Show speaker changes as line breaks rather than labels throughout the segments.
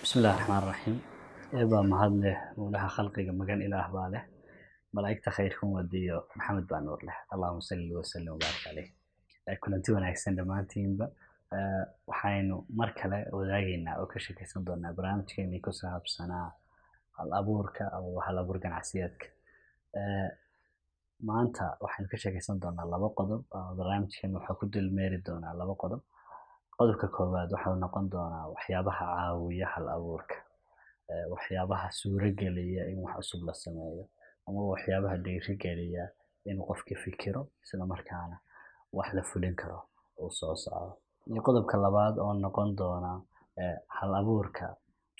بسم الله الرحمن الرحيم إبا مهد له ولها خلقي مجان إله باله ملائكة خيركم وديو محمد بانور له اللهم صل وسلم وبارك عليه كلنتي wanaagsan dhamaantiinba waxaynu mar kale wadaagaynaa oo ka sheekaysan doonaa barnaamijkeennii ku saabsanaa hal abuurka ama hal abuur ganacsiyeedka maanta waxaynu ka sheekaysan doonaa laba qodob barnaamijkeena waxaa ku dulmeeri doonaa laba qodob qodobka koowaad waxaa noqon doonaa waxyaabaha caawiya hal abuurka waxyaabaha suurageliya in wax cusub la sameeyo ama waxyaabaha dhiirigeliya inuu qofka fikiro isla markaana wax la fulin karo oo soo socdo iyo qodobka labaad oo noqon doona hal abuurka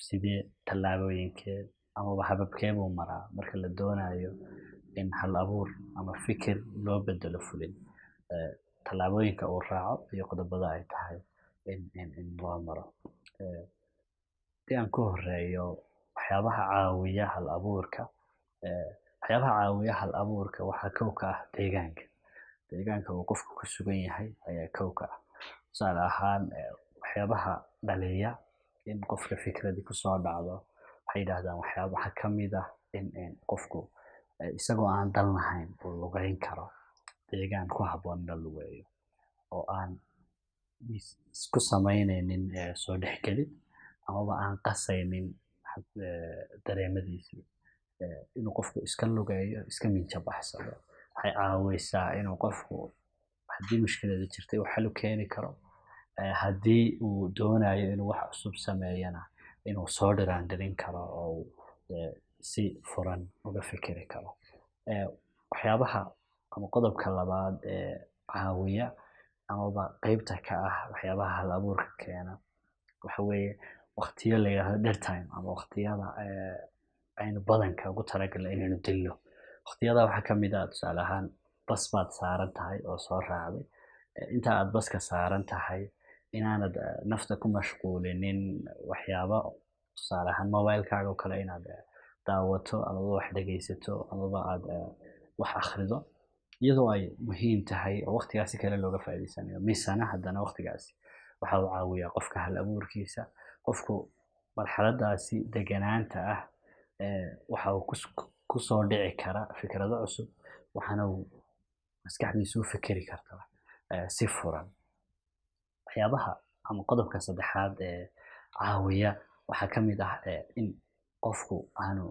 sidee tallaabooyinkeed ama hababkee buu maraa marka la doonayo in hal abuur ama fikir loo bedelo fulin tallaabooyinka uu raaco iyo qodobada ay tahay in loo maro hadii aan ku horeeyo waxyaabaha caawiya hal abuurka waxyaabaha caawiya hal abuurka waxaa kow ka ah deegaanka uu qofku ku sugan yahay ayaa kow ka ah tusaale ahaan waxyaabaha dhaliya in qofka fikradii kusoo dhacdo waxay yidhaahdaan waxyaabaha ka mid ah in qofku isagoo aan dal lahayn uu lugeyn karo deegaan ku habboon in la lugeeyo oo aan isku samaynaynin soo dhexgelid amaba aan qasaynin dareemadiisii inuu qofku iska lugeeyo iska minja baxsado waxay caawiysaa inuu qofku haddii mushkilada jirtay uu xal u keeni karo haddii uu doonayo inuu wax cusub sameeyana inuu soo dhiraandhirin karo oo si furan uga fikiri karo waxyaabaha ama qodobka labaad ee caawiya amaba qaybta ka ah waxyaabaha hal abuurka keena waxa weeye waqtiyo la yiraahdo dead time ama waqtiyada aynu badanka ugu talagalnay inaynu dilno waqtiyada waxaa ka mid ah tusaale ahaan bas baad saaran tahay oo soo raacday inta aad baska saaran tahay inaanad nafta ku mashquulinin waxyaabo tusaale ahaan mobilekaaga oo kale inaad daawato amaba wax dhagaysato amaba aad wax akhrido iyadoo ay muhiim tahay oo waqtigaasi kale looga faa'iideysanayo misana haddana waqtigaasi waxa uu caawiyaa qofka hal abuurkiisa qofku marxaladaasi deganaanta ah waxa uu kusoo dhici kara fikrado cusub waxaana uu maskaxdiisu u fikiri kartaa si furan waxyaabaha ama qodobka saddexaad ee caawiya waxaa ka mid ah in qofku aanu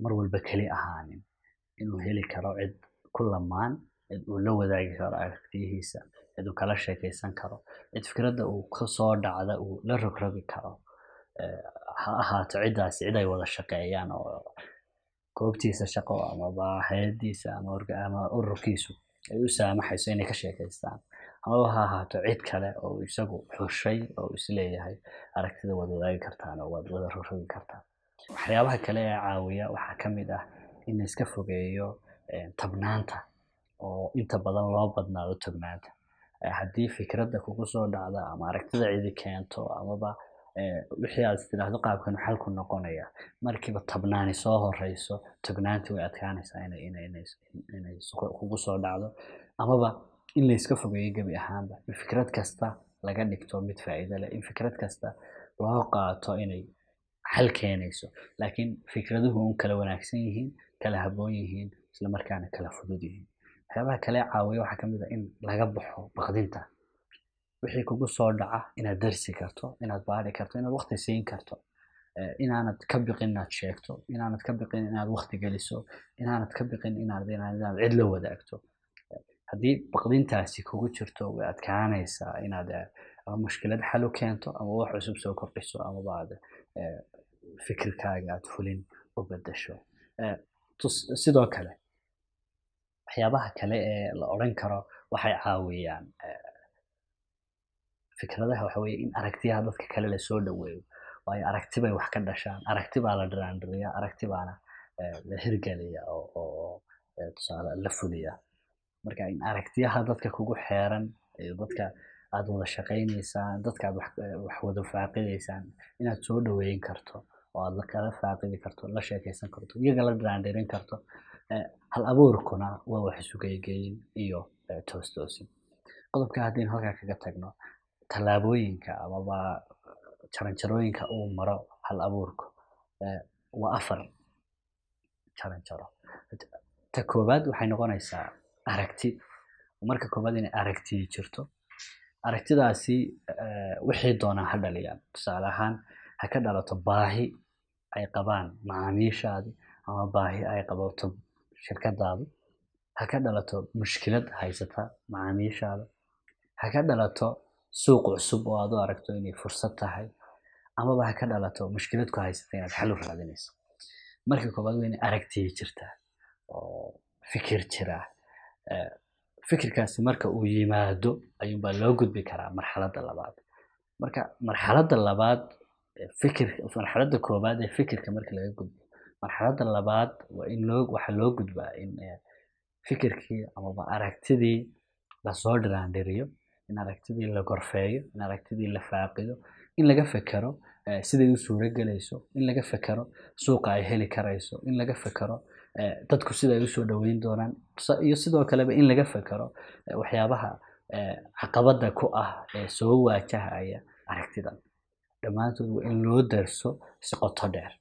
mar walba keli ahaanin inuu heli karo cid ku lamaan cid uu la wadaagi karo aragtiyihiisa cid uu kala sheekaysan karo cid fikradda uu kasoo dhacda uu la rogrogi karo ha ahaato ciddaasi cid ay wada shaqeeyaan oo goobtiisa shaqo amaba hay'adiisa ama ururkiisu ay u saamaxayso inay ka sheekaystaan amaba ha ahaato cid kale oo isagu xushay oo isleeyahay aragtida wada wadaagi kartaan oo wada rogrogi kartaan waxyaabaha kale ee caawiya waxaa ka mid ah in la iska fogeeyo tabnaanta oo inta badan loo badnaado tognaanta haddii fikradda kugu soo dhacda ama aragtida cidi keento amaba wixii aad tiraahdo qaabkan xal ku noqonaya markiiba tabnaani soo horeyso tognaanti way adkaanaysaa inay kugu soo dhacdo amaba in la iska fogeeyo gebi ahaanba in fikrad kasta laga dhigto mid faa'iido leh in fikrad kasta loo qaato inay xal keenayso laakiin fikraduhu un kala wanaagsan yihiin kala habboon yihiin isla markaana kala fudud yihiin waxyaabaha kale caawiya waxaa ka mid ah in laga baxo baqdinta wixii kugu soo dhaca inaad darsi karto inaad baari karto inaad waqti siin karto inaanad ka biqin inaad sheegto inaanad ka biqin inaad waqti geliso inaanad ka biqin inaad cid la wadaagto haddii baqdintaasi kugu jirto way adkaanaysaa inaad ama mushkilad xal u keento ama wax cusub soo kordhiso amaba aad fikirkaaga aad fulin u bedesho sidoo kale waxyaabaha kale ee la odhan karo waxay caawiyaan fikradaha waxa weeye in aragtiyaha dadka kale la soo dhaweeyo waayo aragti bay wax ka dhashaan aragti baa la dhiraandhiriyaa aragti baana la hirgeliya oo tusaale la fuliya marka in aragtiyaha dadka kugu xeeran iyo dadka aad wada shaqaynaysaan dadka aad wax wada faaqidaysaan inaad soo dhaweyn karto oo aad kala faaqidi karto la sheekaysan karto iyaga la dhiraandhirin karto hal abuurkuna waa wax isugeegeyn iyo toostoosin qodobka haddii halkaa kaga tagno tallaabooyinka amaba jaranjarooyinka uu maro hal abuurku waa 4 jaranjaro. Ta koowaad waxay noqonaysaa aragti. Marka koowaad inay aragti jirto, aragtidaasi wixii doonaa ha dhaliyaan. Tusaale ahaan ha ka dhalato baahi ay qabaan macaamiishaadi ama baahi ay qabato shirkadaadu, ha ka dhalato mushkilad haysata macaamiishaada, ha ka dhalato suuq cusub oo aad u aragto inay fursad tahay, amaba ha ka dhalato mushkilad ku haysata inaad xal u raadinayso. Marka koowaad waa inay aragti jirtaa oo fikir jira. Fikirkaasi marka uu yimaado ayuunbaa loo gudbi karaa marxaladda labaad. Marka marxaladda labaad marxaladda koowaad ee fikirka marka laga gudbo, marxaladda labaad waa in waxaa loo gudbaa in fikirkii amaba aragtidii lasoo dhiraandhiriyo, in aragtidii la gorfeeyo, in aragtidii la faaqido, in laga fekero siday u suuro gelayso, in laga fekero suuqa ay heli karayso, in laga fekero dadku sida ay usoo dhaweyn doonaan, iyo sidoo kaleba in laga fekero waxyaabaha caqabada ku ah ee soo waajahaya aragtidan. Dhammaantood waa in loo darso si qoto dheer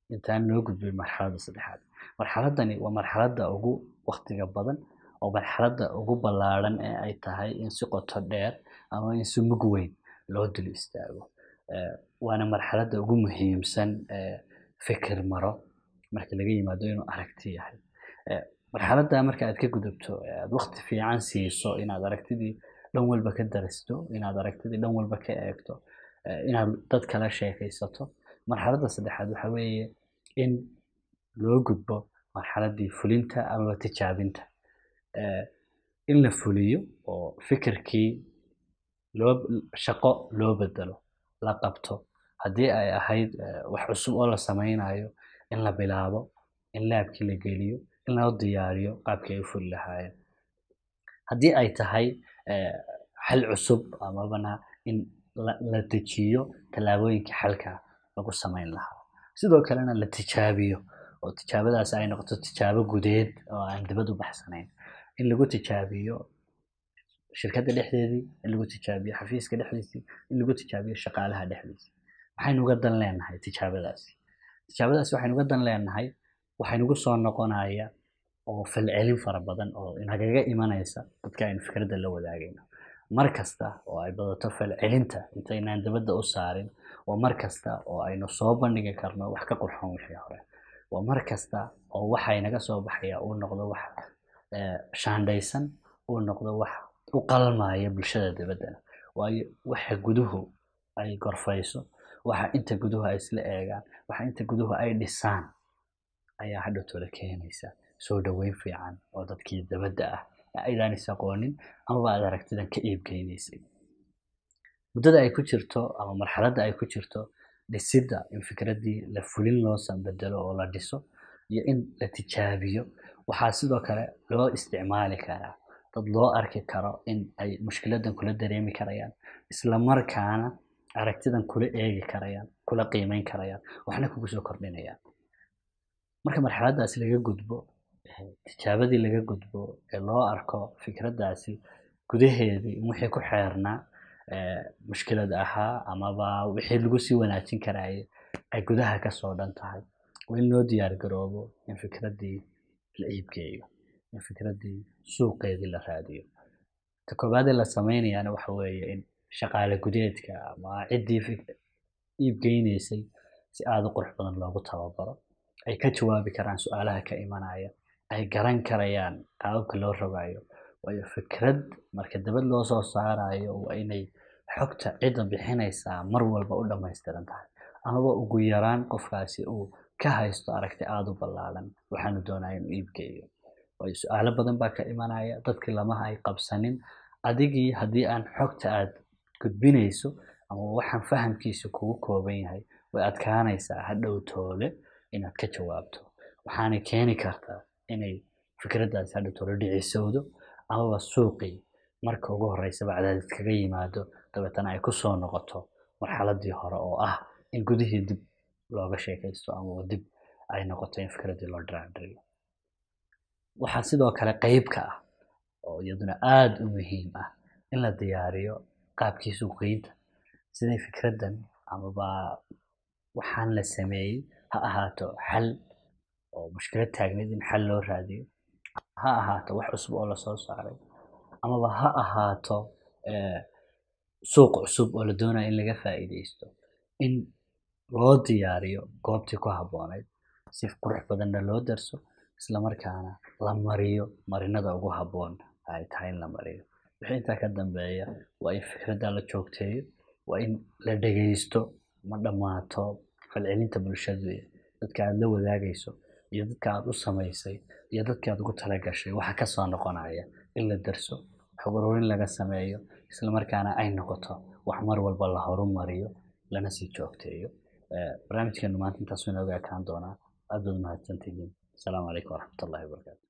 intaan loo gudbin marxaladda saddexaad. Marxaladdani waa marxaladda ugu waqtiga badan oo marxaladda ugu ballaaran ee ay tahay in si qoto dheer ama in si mug weyn loo dul istaago. Waana marxaladda ugu muhiimsan fikir maro marka laga yimaado inuu aragti yahay. Marxaladda marka aad ka gudubto aad waqti fiican siiso inaad aragtidii dhan walba ka daristo, inaad aragtidii dhan walba ka eegto, inaad dad kala sheekaysato. Marxaladda saddexaad waxa weeye in loo gudbo marxaladdii fulinta ama tijaabinta. In la fuliyo oo fikirkii shaqo loo bedelo, la qabto. Haddii ay ahayd wax cusub oo la sameynayo, in la bilaabo, in laabkii la geliyo, in loo diyaariyo qaabkii ay u fuli lahaayeen. Haddii ay tahay xal cusub amabana in la dejiyo tallaabooyinka xalka lagu sameyn lahaa. Sidoo kalena la tijaabiyo oo tijaabadaasi ay noqoto tijaabo gudeed oo aan dibad u baxsanayn. In lagu tijaabiyo shirkadda dhexdeedii, in lagu tijaabiyo xafiiska dhexdiisii, in lagu tijaabiyo shaqaalaha dhexdiisii. Waxaynu uga dan leenahay tijaabadaasi. Tijaabadaasi waxaynu uga dan leenahay waxaynugu soo noqonaya oo falcelin fara badan oo inagaga imanaysa dadka aynu fikradda la wadaagayno. Mar kasta oo ay badato falcelinta intaynaan dibadda u saarin, waa mar kasta oo aynu soo bandhigi karno wax ka qurxoon wixii hore. Waa mar kasta oo waxa inaga soo baxaya uu noqdo wax shaandhaysan, uu noqdo wax u qalmaya bulshada dibaddana. Waayo waxa guduhu ay gorfayso, waxa inta guduhu ay isla eegaan, waxa inta guduhu ay dhisaan ayaa hadhow tole keenaysa soo dhaweyn fiican oo dadkii dibadda ah aydaan is aqoonin amaba aad aragtidan ka iibgeynaysay. Muddada ay ku jirto ama marxaladda ay ku jirto dhisidda in fikraddii la fulin loo bedelo oo la dhiso, iyo in la tijaabiyo, waxaa sidoo kale loo isticmaali karaa dad loo arki karo in ay mushkiladan kula dareemi karayaan, isla markaana aragtidan kula eegi karayaan, kula qiimeyn karayaan, waxna kugu soo kordhinayaan. Marka marxaladdaasi laga gudbo, tijaabadii laga gudbo ee loo arko fikraddaasi gudaheedii in wixii ku xeernaa mushkilad ahaa amaba wixii lagu sii wanaajin karayay ay gudaha kasoo dhan tahay, waa in loo diyaar garoobo in fikraddii la iibgeeyo, in fikraddii suuqeedii la raadiyo. Ta koowaad ee la sameynayaana waxa weeye in shaqaale gudeedka ama ciddii iibgeynaysay si aad u qurux badan loogu tababaro, ay ka jawaabi karaan su'aalaha ka imanaya, ay garan karayaan qaababka loo rogayo. Waayo fikrad marka dibad loo soo saarayo waa inay xogta cidda bixinaysaa mar walba u dhammaystiran tahay, amaba ugu yaraan qofkaasi uu ka haysto aragti aad u ballaaran waxaanu doonaya inuu iibgeeyo. Waayo su'aalo badan baa ka imanaya, dadkii lamaha ay qabsanin. Adigii haddii aan xogta aad gudbinayso ama waxaan fahamkiisa kugu kooban yahay, way adkaanaysaa hadhow toole inaad ka jawaabto. Waxaana keeni kartaa inay fikraddaasi hadhow toole dhicisowdo amaba suuqii marka ugu horeysaba cadaadis kaga yimaado, dabeetana ay ku soo noqoto marxaladdii hore oo ah in gudihii dib looga sheekaysto ama dib ay noqoto in fikraddii loo dhiraandhiriyo. Waxaa sidoo kale qayb ka ah oo iyaduna aad u muhiim ah in la diyaariyo qaabkii suuqgeynta, sidii fikraddan amaba waxaan la sameeyey ha ahaato xal oo mushkilad taagneyd in xal loo raadiyo, ha ahaato wax cusub oo lasoo saaray, amaba ha ahaato eh, suuq cusub oo la doonayo in laga faa'iidaysto, in loo diyaariyo goobtii ku habboonayd, si qurux badanna loo darso, isla markaana la mariyo marinada ugu habboon ay tahay in la mariyo. Wixii intaa ka dambeeya waa in fikradda la joogteeyo, waa in la dhegaysto, ma dhammaato falcelinta bulshadu dadka aad la wadaagayso iyo dadka aad u samaysay iyo dadka aad ugu talagashay waxa ka soo noqonaya in la darso, xog ururin laga sameeyo, isla markaana ay noqoto wax mar walba la horumariyo lana sii joogteeyo. Barnaamijkeenu maanta intaasuu inooga ekaan doonaa. Aad baad umahadsantihiin. Asalaamu calaykum waraxmatullaahi wabarakaatu.